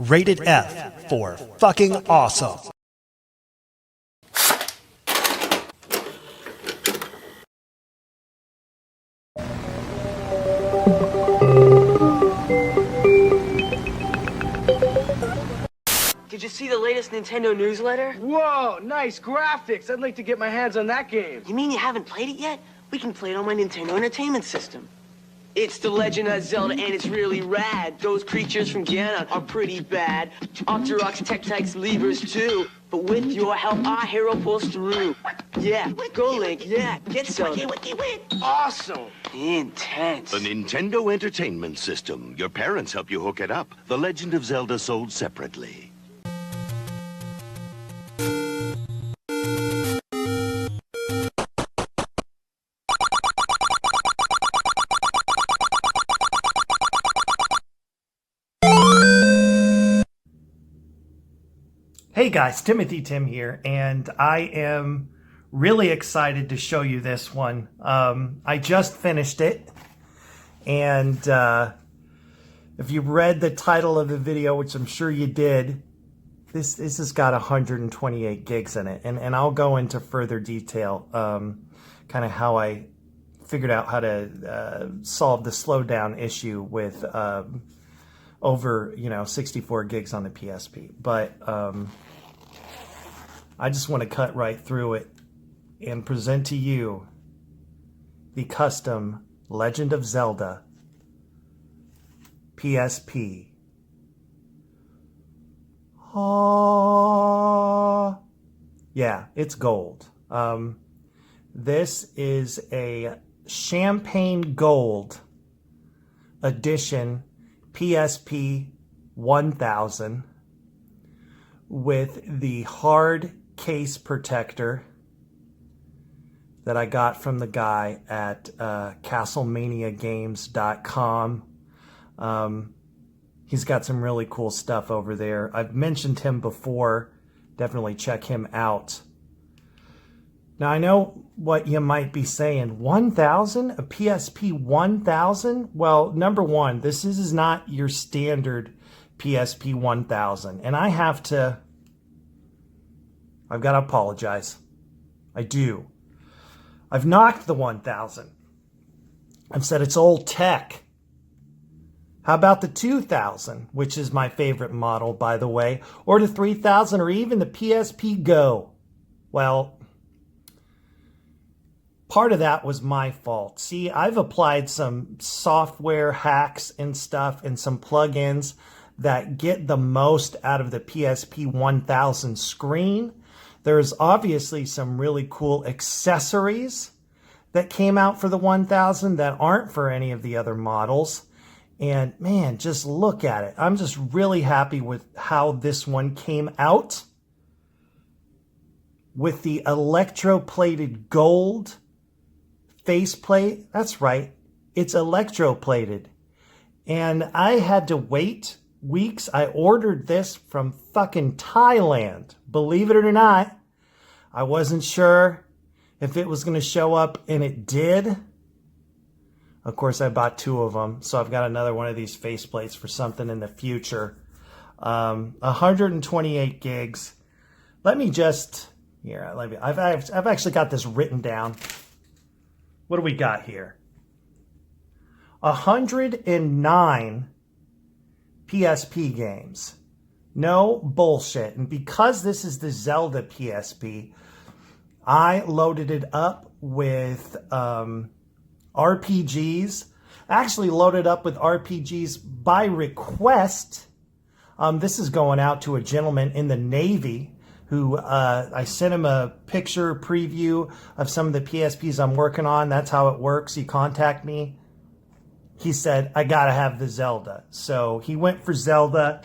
Rated F for fucking awesome. Did you see the latest Nintendo newsletter? Whoa, nice graphics. I'd like to get my hands on that game. You mean you haven't played it yet? We can play it on my Nintendo Entertainment System. It's the Legend of Zelda, and it's really rad. Those creatures from Ganon are pretty bad. Octoroks, Tektites, Levers too. But with your help, our hero pulls through. Yeah, go Link, yeah, get some. Awesome. Intense. The Nintendo Entertainment System. Your parents help you hook it up. The Legend of Zelda sold separately. Hey guys, Timothy Tim here, and I am really excited to show you this one. I just finished it, and if you read the title of the video, which I'm sure you did, this has got 128 gigs in it, and I'll go into further detail, kind of how I figured out how to solve the slowdown issue with over 64 gigs on the PSP, but I just want to cut right through it and present to you the custom Legend of Zelda PSP. Oh, yeah, it's gold. This is a champagne gold edition PSP 1000 with the hard case protector that I got from the guy at castlemaniagames.com. He's got some really cool stuff over there. I've mentioned him before. Definitely check him out. Now, I know what you might be saying. 1000? A PSP 1000? Well, number one, this is not your standard PSP 1000. And I've got to apologize. I do. I've knocked the 1000. I've said it's old tech. How about the 2000, which is my favorite model, by the way, or the 3000, or even the PSP Go? Well, part of that was my fault. See, I've applied some software hacks and stuff and some plugins that get the most out of the PSP 1000 screen. There's obviously some really cool accessories that came out for the 1000 that aren't for any of the other models. And man, just look at it. I'm just really happy with how this one came out. With the electroplated gold faceplate. That's right. It's electroplated. And I had to wait weeks. I ordered this from fucking Thailand. Believe it or not, I wasn't sure if it was going to show up, and it did. Of course, I bought two of them, so I've got another one of these faceplates for something in the future. 128 gigs. Let me just here. I've actually got this written down. What do we got here? 109 PSP games. No bullshit. And because this is the Zelda PSP, I loaded it up with RPGs. Actually loaded up with RPGs by request. This is going out to a gentleman in the Navy who I sent him a picture preview of some of the PSPs I'm working on. That's how it works. He contacted me. He said, I gotta have the Zelda. So he went for Zelda.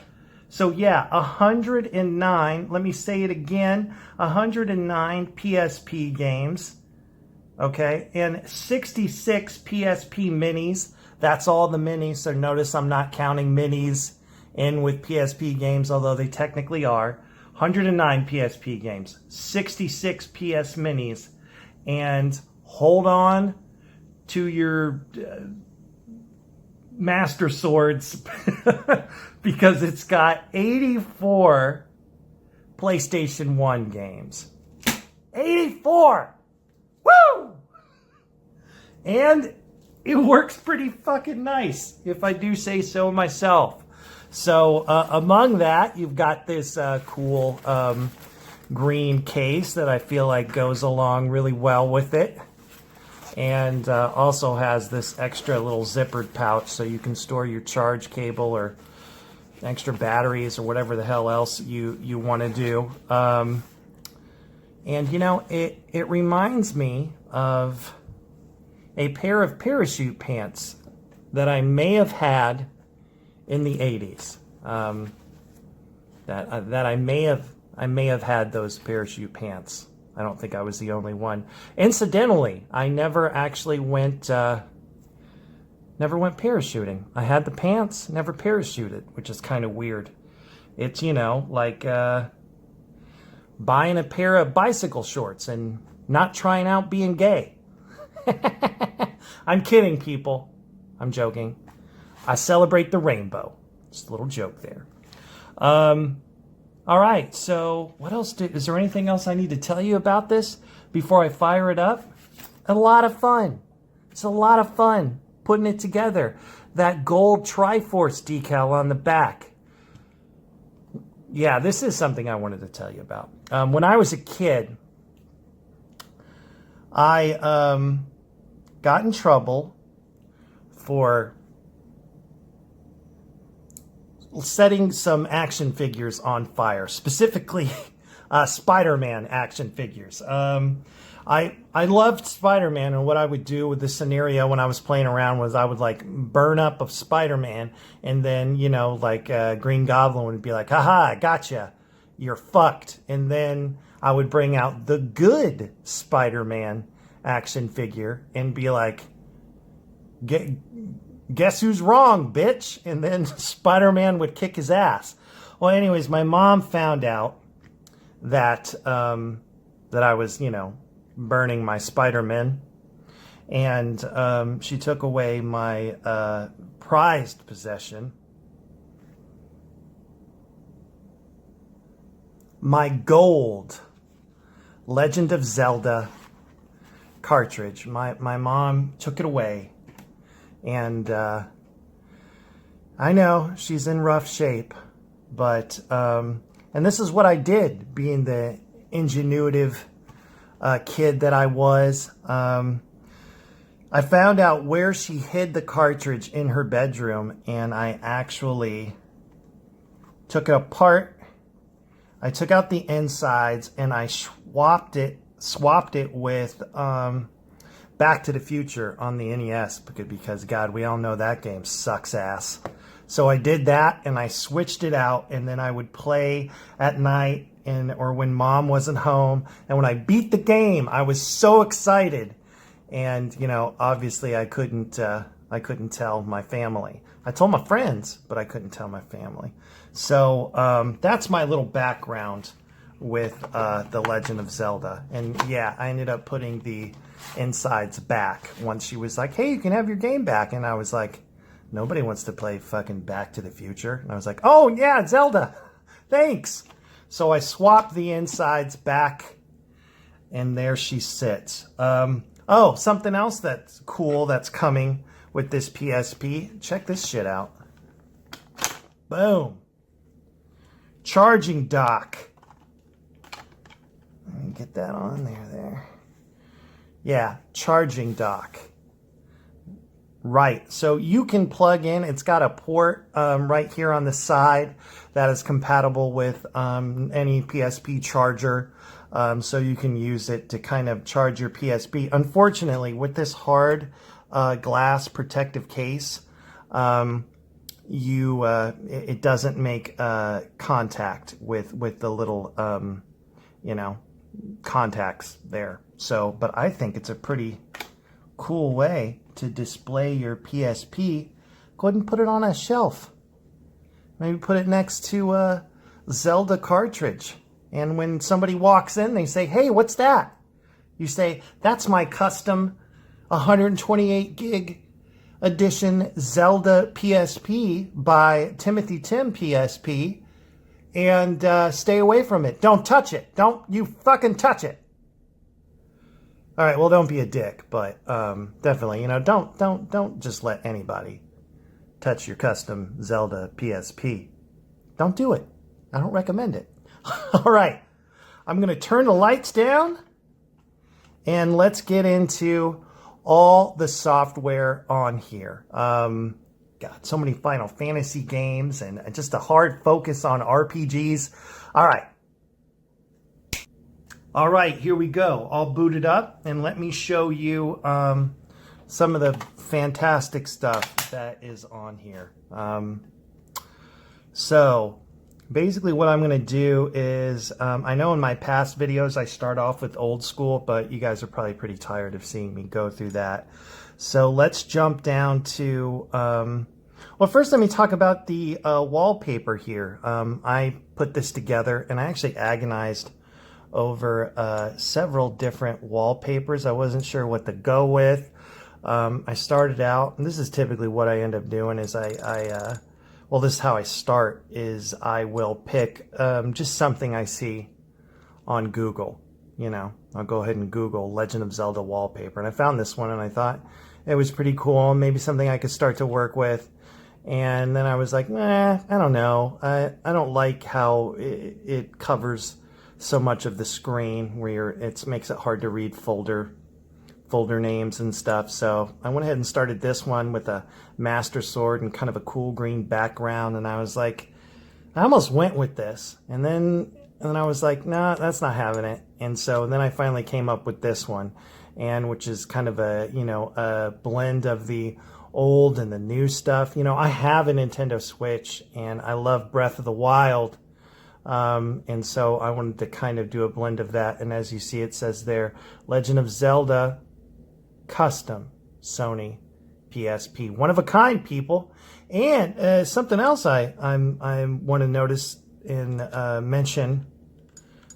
So yeah, 109, let me say it again, 109 PSP games, okay, and 66 PSP minis. That's all the minis, so notice I'm not counting minis in with PSP games, although they technically are. 109 PSP games, 66 PS minis, and hold on to your Master Swords because it's got 84 PlayStation 1 games. 84! Woo! And it works pretty fucking nice, if I do say so myself. So among that, you've got this cool green case that I feel like goes along really well with it. And also has this extra little zippered pouch so you can store your charge cable or extra batteries or whatever the hell else you want to do. And you know, it reminds me of a pair of parachute pants that I may have had in the 80s. That I may have had those parachute pants. I don't think I was the only one. Incidentally, I never actually went parachuting. I had the pants, never parachuted, which is kind of weird. It's, you know, like buying a pair of bicycle shorts and not trying out being gay. I'm kidding, people. I'm joking. I celebrate the rainbow. Just a little joke there. All right, so what else? Is there anything else I need to tell you about this before I fire it up? A lot of fun. It's a lot of fun putting it together. That gold Triforce decal on the back. Yeah, this is something I wanted to tell you about. When I was a kid, I got in trouble for setting some action figures on fire, specifically Spider-Man action figures. I loved Spider-Man, and what I would do with the scenario when I was playing around was I would like burn up a Spider-Man, and then, you know, like Green Goblin would be like, haha, gotcha, you're fucked. And then I would bring out the good Spider-Man action figure and be like, guess who's wrong, bitch? And then Spider-Man would kick his ass. Well, anyways, my mom found out that that I was, you know, burning my Spider-Man, and she took away my prized possession, my gold Legend of Zelda cartridge. My mom took it away. And I know she's in rough shape, but, and this is what I did, being the ingenuitive kid that I was. I found out where she hid the cartridge in her bedroom, and I actually took it apart. I took out the insides, and I swapped it with Back to the Future on the NES, because God, we all know that game sucks ass. So I did that, and I switched it out, and then I would play at night or when Mom wasn't home. And when I beat the game, I was so excited. And, you know, obviously I couldn't tell my family. I told my friends, but I couldn't tell my family. So that's my little background with The Legend of Zelda. And yeah, I ended up putting the insides back once she was like, hey, you can have your game back. And I was like, nobody wants to play fucking Back to the Future. And I was like, oh yeah, Zelda, thanks. So I swapped the insides back, and there she sits. Oh, something else that's cool that's coming with this PSP. Check this shit out. Boom. Charging dock. Let me get that on there. Yeah, charging dock. Right, so you can plug in, it's got a port right here on the side that is compatible with any PSP charger. So you can use it to kind of charge your PSP. Unfortunately, with this hard glass protective case, it doesn't make contact with the little, contacts there. So, but I think it's a pretty cool way to display your PSP. Go ahead and put it on a shelf. Maybe put it next to a Zelda cartridge. And when somebody walks in, they say, hey, what's that? You say, that's my custom 128 gig edition Zelda PSP by Timothy Tim PSP, and stay away from it. Don't touch it. Don't you fucking touch it. All right, well, don't be a dick, but definitely, you know, don't just let anybody touch your custom Zelda PSP. Don't do it. I don't recommend it. All right, I'm going to turn the lights down, and let's get into all the software on here. Got so many Final Fantasy games and just a hard focus on RPGs. All right, here we go. All booted up, and let me show you some of the fantastic stuff that is on here. So basically what I'm going to do is, I know in my past videos I start off with old school, but you guys are probably pretty tired of seeing me go through that. So let's jump down to, well, first let me talk about the wallpaper here. I put this together, and I actually agonized over several different wallpapers. I wasn't sure what to go with. I started out, and this is typically what I end up doing, is well, this is how I start, is I will pick just something I see on Google. You know, I'll go ahead and Google Legend of Zelda wallpaper, and I found this one, and I thought it was pretty cool, maybe something I could start to work with. And then I was like, I don't know. I don't like how it covers so much of the screen where it makes it hard to read folder names and stuff. So I went ahead and started this one with a Master Sword and kind of a cool green background, and I was like, I almost went with this, and then I was like, nah, that's not having it. And so then I finally came up with this one, and which is kind of a, you know, a blend of the old and the new stuff. You know, I have a Nintendo Switch, and I love Breath of the Wild. And so I wanted to kind of do a blend of that. And as you see, it says there, Legend of Zelda Custom Sony PSP. One of a kind, people. And something else I want to notice and mention.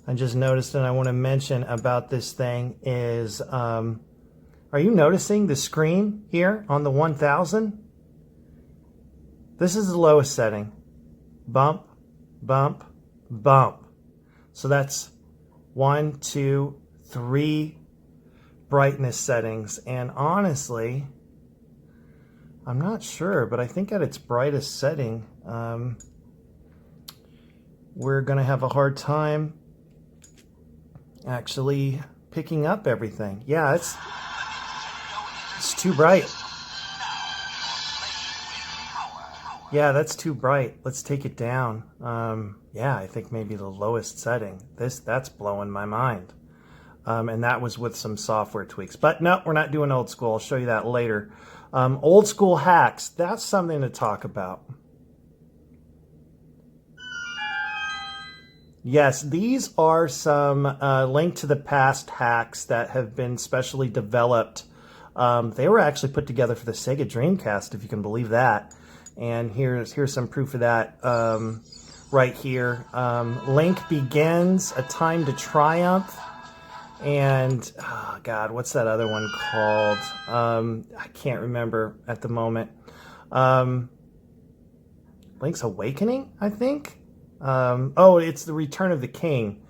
I just noticed, and I want to mention about this thing is, are you noticing the screen here on the 1000? This is the lowest setting. Bump, bump, bump. So that's 1, 2, 3 brightness settings. And honestly, I'm not sure, but I think at its brightest setting, we're going to have a hard time actually picking up everything. Yeah, it's too bright. Yeah, that's too bright. Let's take it down. Yeah, I think maybe the lowest setting. That's blowing my mind. And that was with some software tweaks. But no, we're not doing old school. I'll show you that later. Old school hacks. That's something to talk about. Yes, these are some Link to the Past hacks that have been specially developed. They were actually put together for the Sega Dreamcast, if you can believe that. And here's some proof of that right here. Link Begins, A Time to Triumph. And, oh God, what's that other one called? I can't remember at the moment. Link's Awakening, I think? Oh, it's The Return of the King.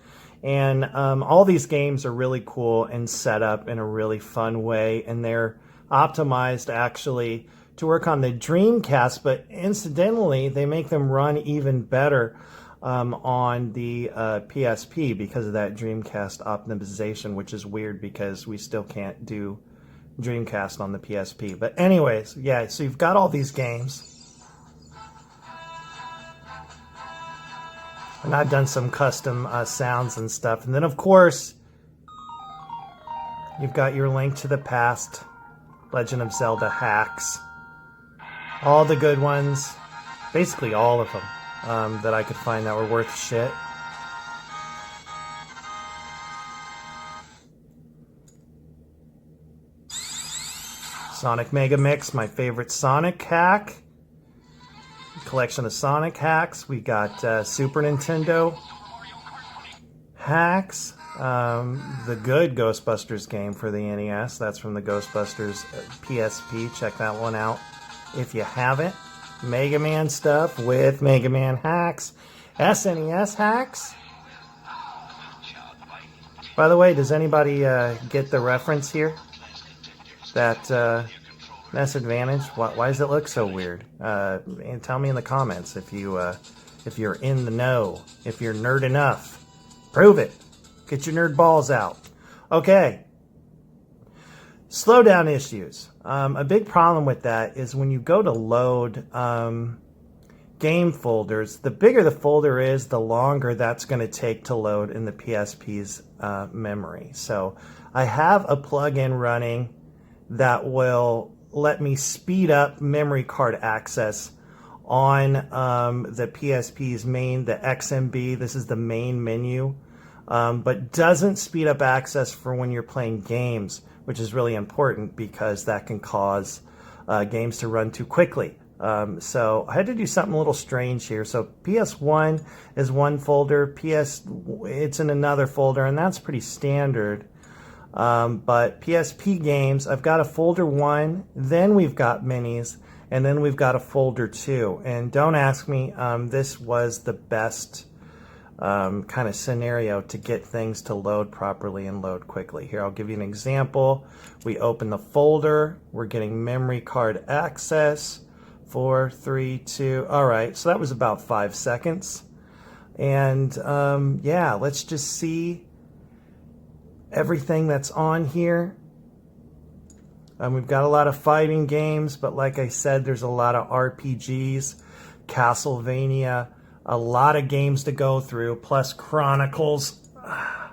And all these games are really cool and set up in a really fun way. And they're optimized, actually, to work on the Dreamcast. But incidentally, they make them run even better on the PSP because of that Dreamcast optimization, which is weird because we still can't do Dreamcast on the PSP. But anyways, yeah, so you've got all these games. And I've done some custom sounds and stuff. And then, of course, you've got your Link to the Past, Legend of Zelda hacks. All the good ones. Basically all of them that I could find that were worth shit. Sonic Mega Mix, my favorite Sonic hack. Collection of Sonic hacks. We got Super Nintendo hacks. the good Ghostbusters game for the NES. That's from the Ghostbusters PSP. Check that one out if you haven't. Mega Man stuff with Mega Man hacks. SNES hacks. By the way, does anybody get the reference here? That NES Advantage? Why does it look so weird? And tell me in the comments if you're in the know, if you're nerd enough. Prove it. Get your nerd balls out. Okay. Slowdown issues. A big problem with that is when you go to load game folders, the bigger the folder is, the longer that's going to take to load in the PSP's memory. So I have a plug-in running that will let me speed up memory card access on the PSP's main, the XMB. This is the main menu, but doesn't speed up access for when you're playing games, which is really important because that can cause games to run too quickly. So I had to do something a little strange here. So PS1 is one folder, it's in another folder, and that's pretty standard. But PSP games, I've got a folder 1, then we've got minis, and then we've got a folder 2. And don't ask me, this was the best kind of scenario to get things to load properly and load quickly. Here, I'll give you an example. We open the folder, we're getting memory card access. 4, 3, 2. All right, so that was about 5 seconds. And yeah, let's just see everything that's on here. We've got a lot of fighting games, but like I said, there's a lot of RPGs, Castlevania, a lot of games to go through, plus Chronicles. Oh,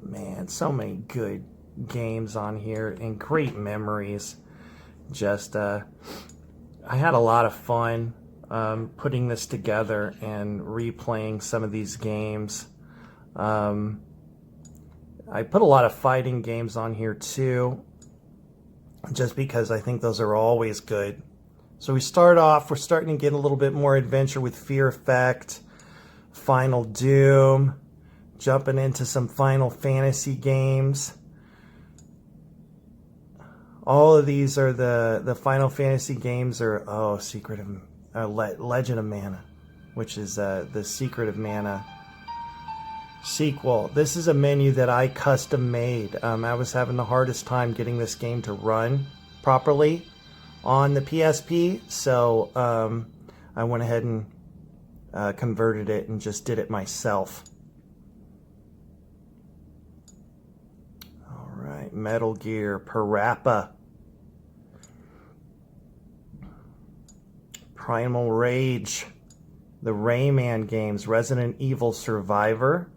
man, so many good games on here and great memories. Just, I had a lot of fun putting this together and replaying some of these games. I put a lot of fighting games on here too, just because I think those are always good. So we start off, we're starting to get a little bit more adventure with Fear Effect, Final Doom, jumping into some Final Fantasy games. All of these are the Final Fantasy games are, Legend of Mana, which is the Secret of Mana sequel. This is a menu that I custom made. I was having the hardest time getting this game to run properly on the PSP, so I went ahead and converted it and just did it myself. All right, Metal Gear, Parappa, Primal Rage, the Rayman games, Resident Evil Survivor.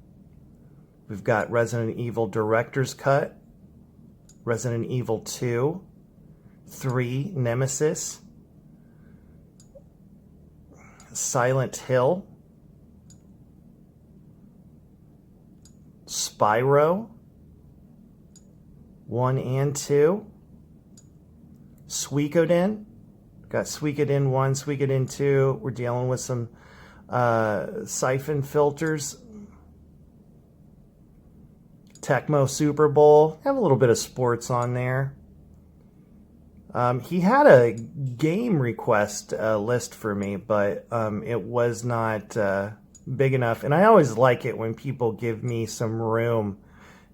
We've got Resident Evil Director's Cut, Resident Evil 2, 3, Nemesis, Silent Hill, Spyro, 1 and 2, Suikoden. Got Suikoden 1, Suikoden 2. We're dealing with some siphon filters. Tecmo Super Bowl. Have a little bit of sports on there. He had a game request list for me, but it was not big enough. And I always like it when people give me some room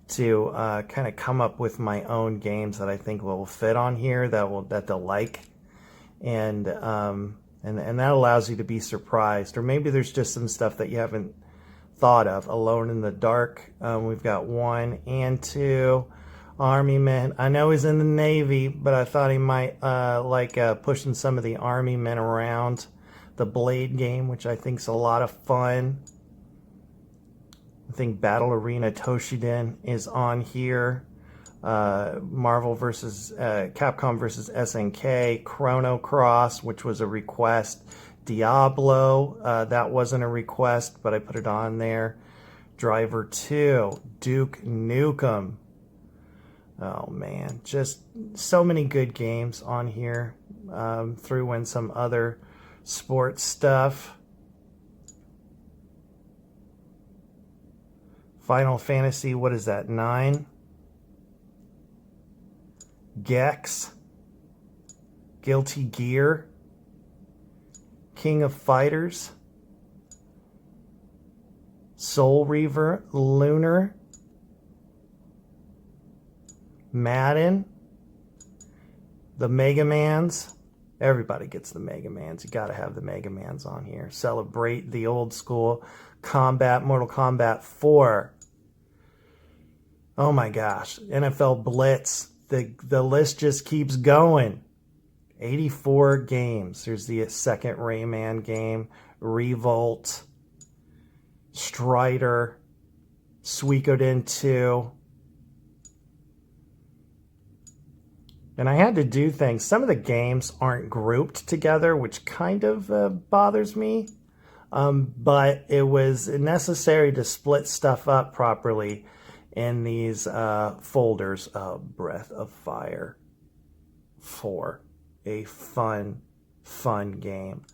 to kind of come up with my own games that I think will fit on here, that they'll like. And that allows you to be surprised. Or maybe there's just some stuff that you haven't thought of. Alone in the Dark. We've got 1 and 2. Army Men. I know he's in the Navy, but I thought he might like pushing some of the Army men around. The Blade game, which I think is a lot of fun. I think Battle Arena Toshiden is on here. Marvel versus Capcom versus SNK, Chrono Cross, which was a request, Diablo, that wasn't a request, but I put it on there. Driver 2, Duke Nukem. Oh man, just so many good games on here. Threw in some other sports stuff. Final Fantasy, what is that, 9? Gex. Guilty Gear. King of Fighters. Soul Reaver. Lunar. Madden. The Mega Mans. Everybody gets the Mega Mans. You gotta have the Mega Mans on here. Celebrate the old school combat. Mortal Kombat 4. Oh my gosh. NFL Blitz. The list just keeps going. 84 games. There's the second Rayman game. Revolt. Strider. Suikoden 2. And I had to do things. Some of the games aren't grouped together, which kind of bothers me. But it was necessary to split stuff up properly in these folders. Breath of Fire 4. A fun game.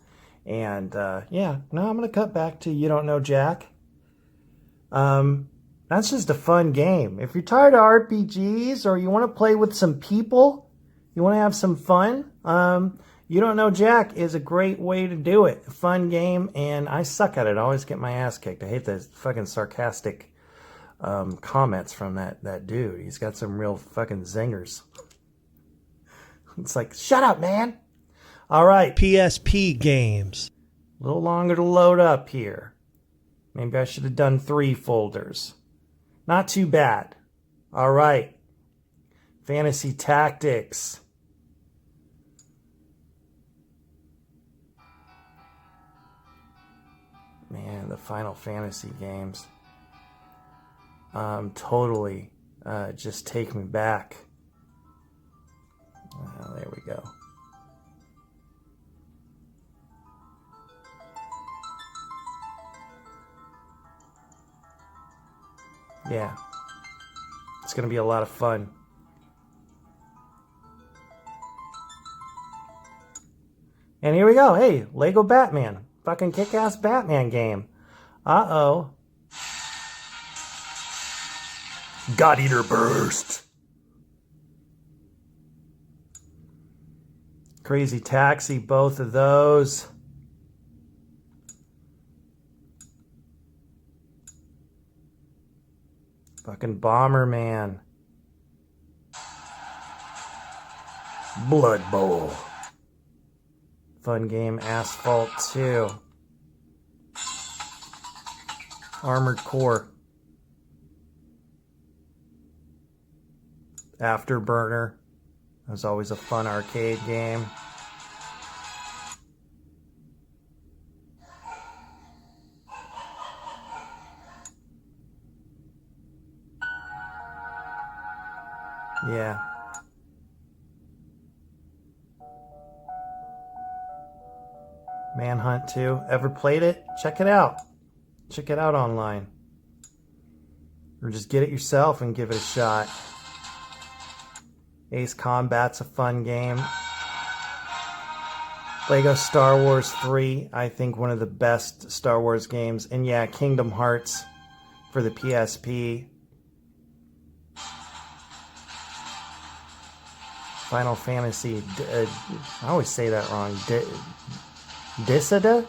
And yeah, now I'm going to cut back to You Don't Know Jack. That's just a fun game. If you're tired of RPGs or you want to play with some people, you want to have some fun, You Don't Know Jack is a great way to do it. A fun game, and I suck at it. I always get my ass kicked. I hate the fucking sarcastic comments from that dude. He's got some real fucking zingers. It's like, shut up, man. All right. PSP games. A little longer to load up here. Maybe I should have done 3 folders. Not too bad. All right. Fantasy Tactics. Man, the Final Fantasy games. Totally just take me back. There we go. Yeah. It's going to be a lot of fun. And here we go. Hey, Lego Batman. Fucking kick-ass Batman game. Uh-oh. God Eater Burst. Crazy Taxi, both of those. Fucking Bomberman. Blood Bowl. Fun game, Asphalt 2. Armored Core. Afterburner. That was always a fun arcade game. Yeah. Manhunt 2. Ever played it? Check it out. Check it out online. Or just get it yourself and give it a shot. Ace Combat's a fun game. Lego Star Wars 3, I think one of the best Star Wars games. And yeah, Kingdom Hearts for the PSP. Final Fantasy, I always say that wrong, Disida?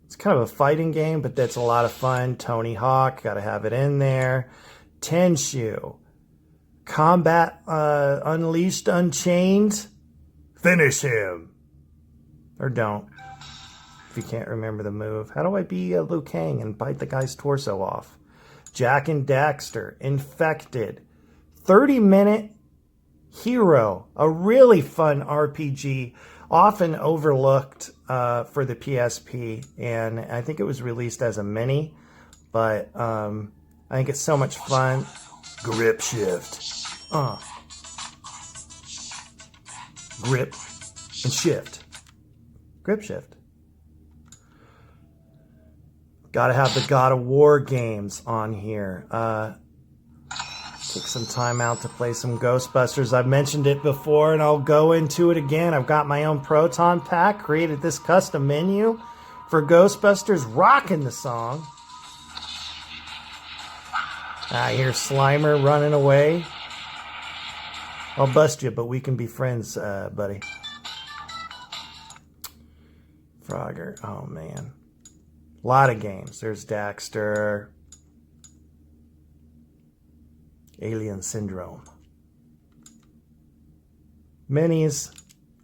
It's kind of a fighting game, but that's a lot of fun. Tony Hawk, gotta have it in there. Tenshu. Combat Unleashed Unchained. Finish him. Or don't. If you can't remember the move. How do I be Liu Kang and bite the guy's torso off? Jack and Daxter. Infected. 30-minute Hero. A really fun RPG. Often overlooked for the PSP. And I think it was released as a mini. But I think it's so much fun. Grip shift. Grip and shift. Grip shift. Gotta have the God of War games on here. Take some time out to play some Ghostbusters. I've mentioned it before and I'll go into it again. I've got my own Proton pack. Created this custom menu for Ghostbusters. Rocking the song. I hear Slimer running away. I'll bust you, but we can be friends, buddy. Frogger. Oh, man. A lot of games. There's Daxter. Alien Syndrome. Minis.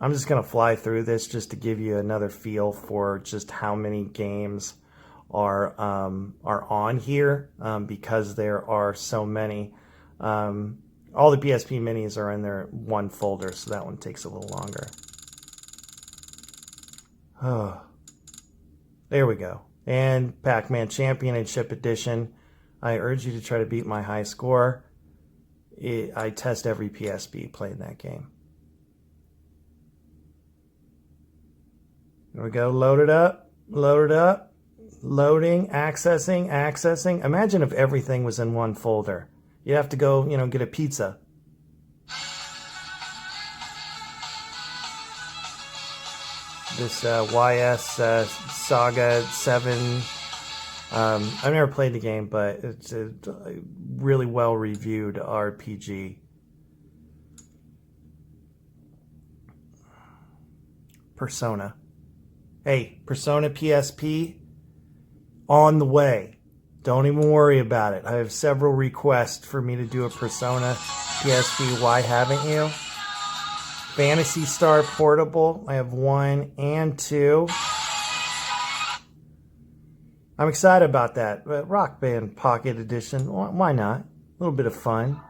I'm just going to fly through this just to give you another feel for just how many games are on here, because there are so many. All the PSP minis are in their one folder, so that one takes a little longer. Oh, there we go. And Pac-Man Championship Edition. I urge you to try to beat my high score. I test every PSP playing that game. There we go. Load it up. Load it up. Loading, accessing. Imagine if everything was in one folder. You'd have to go, get a pizza. This YS Saga 7. I've never played the game, but it's a really well-reviewed RPG. Persona. Hey, Persona PSP, on the way. Don't even worry about it. I have several requests for me to do a Persona PSP. Why haven't you? Phantasy Star Portable. I have 1 and 2. I'm excited about that. But Rock Band Pocket Edition. Why not? A little bit of fun.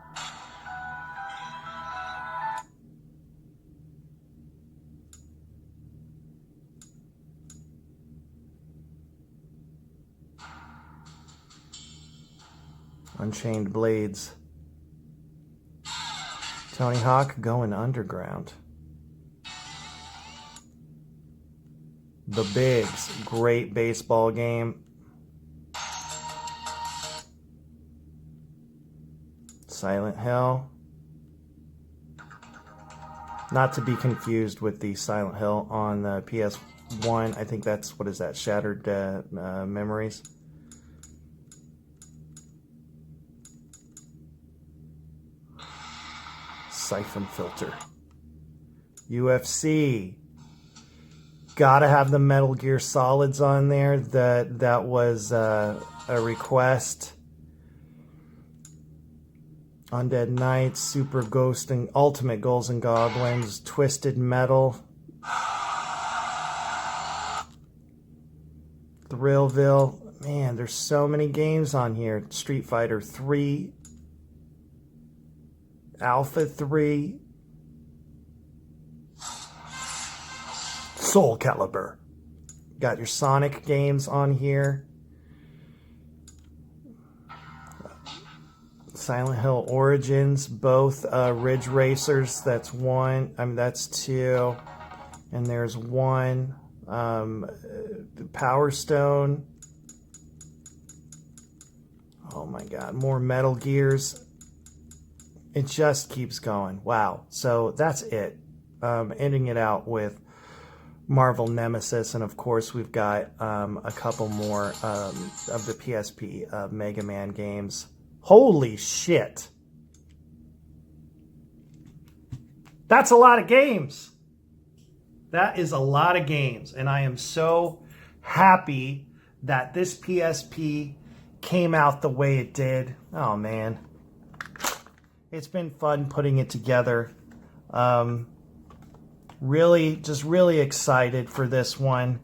Unchained Blades. Tony Hawk Going Underground. The Bigs. Great baseball game. Silent Hill. Not to be confused with the Silent Hill on the PS1. I think that's, what is that? Shattered Memories. Siphon Filter. UFC. Gotta have the Metal Gear Solids on there. That was a request. Undead Knights, Super Ghost and Ultimate Ghouls and Goblins, Twisted Metal, Thrillville. Man, there's so many games on here. Street Fighter 3, Alpha 3, Soul Calibur. Got your Sonic games on here. Silent Hill Origins, both Ridge Racers. That's 1. That's 2. And there's 1. Power Stone. Oh my God, more Metal Gears. It just keeps going. Wow. So that's it. Ending it out with Marvel Nemesis, and of course we've got a couple more of the PSP Mega Man games. Holy shit. That's a lot of games. That is a lot of games, and I am so happy that this PSP came out the way it did. Oh man. It's been fun putting it together. Really excited for this one,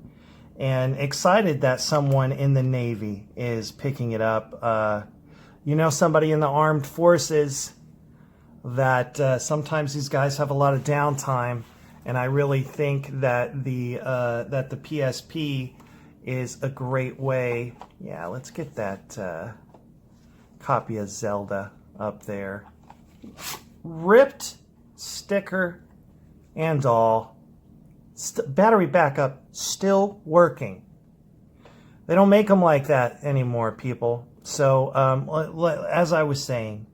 and excited that someone in the Navy is picking it up. Somebody in the armed forces, that sometimes these guys have a lot of downtime, and I really think that the PSP is a great way. Yeah, let's get that copy of Zelda up there. Ripped sticker and all. Battery backup still working. They don't make them like that anymore, people. So as I was saying,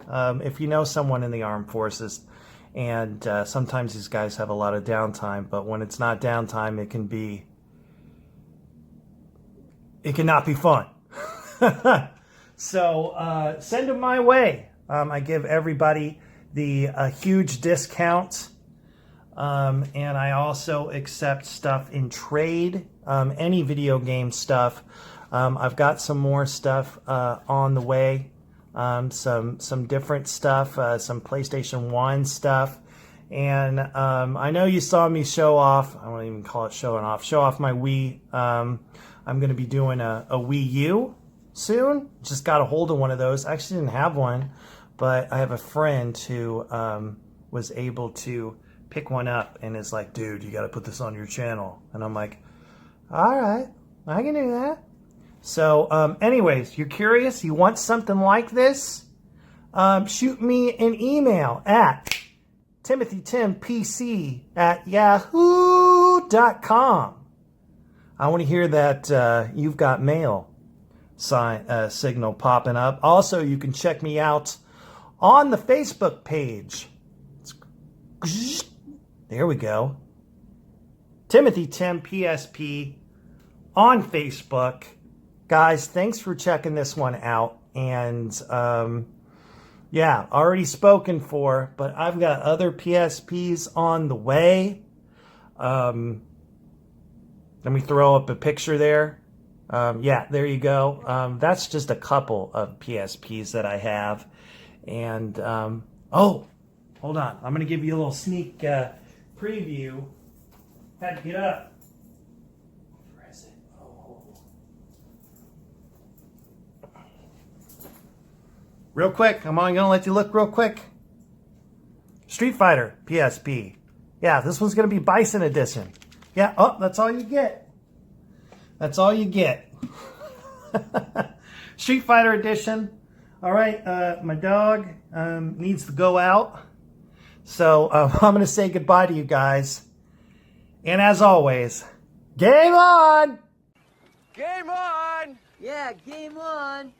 if you know someone in the armed forces, and sometimes these guys have a lot of downtime, but when it's not downtime, it cannot be fun. So send them my way. I give everybody a huge discount. And I also accept stuff in trade, any video game stuff. I've got some more stuff on the way, some different stuff, some PlayStation 1 stuff. And I know you saw me show off, I won't even call it showing off, show off my Wii. I'm going to be doing a Wii U soon. Just got a hold of one of those. I actually didn't have one, but I have a friend who was able to pick one up and is like, dude, you got to put this on your channel. And I'm like, all right, I can do that. So anyways, you're curious, you want something like this? Shoot me an email at timothytimpc@yahoo.com. I want to hear that you've got mail signal popping up. Also, you can check me out on the Facebook page. There we go. Timothy Tim PSP on Facebook. Guys, thanks for checking this one out. And yeah, already spoken for, but I've got other PSPs on the way. Let me throw up a picture there. Yeah, there you go. That's just a couple of PSPs that I have. And, oh, hold on. I'm going to give you a little sneak preview. Had to get up. Where is it? Oh. Real quick, I'm only going to let you look real quick. Street Fighter PSP. Yeah, this one's going to be Bison Edition. Yeah, oh, that's all you get. That's all you get. Street Fighter Edition. All right, my dog needs to go out. So I'm going to say goodbye to you guys. And as always, game on! Game on! Yeah, game on.